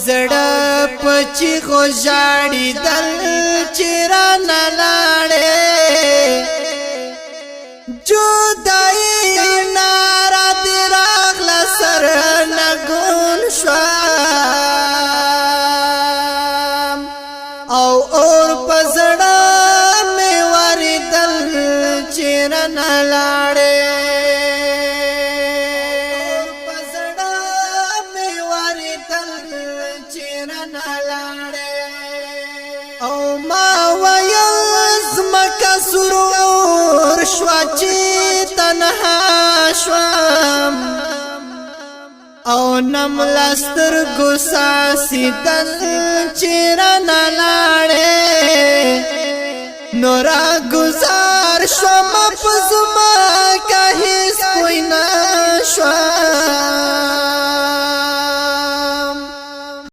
زړه پچی خو ژاړي دل چیرې نه لاړې جدای نارا دی راغله سر نګون شوم او اور په زړه مې وریدل چیرې نه لاړې او ما ویل زمکه سرور شوا چې تنها شوم او نملستر ګساسي دل چیرې نه لاړې نورا گزار شوم په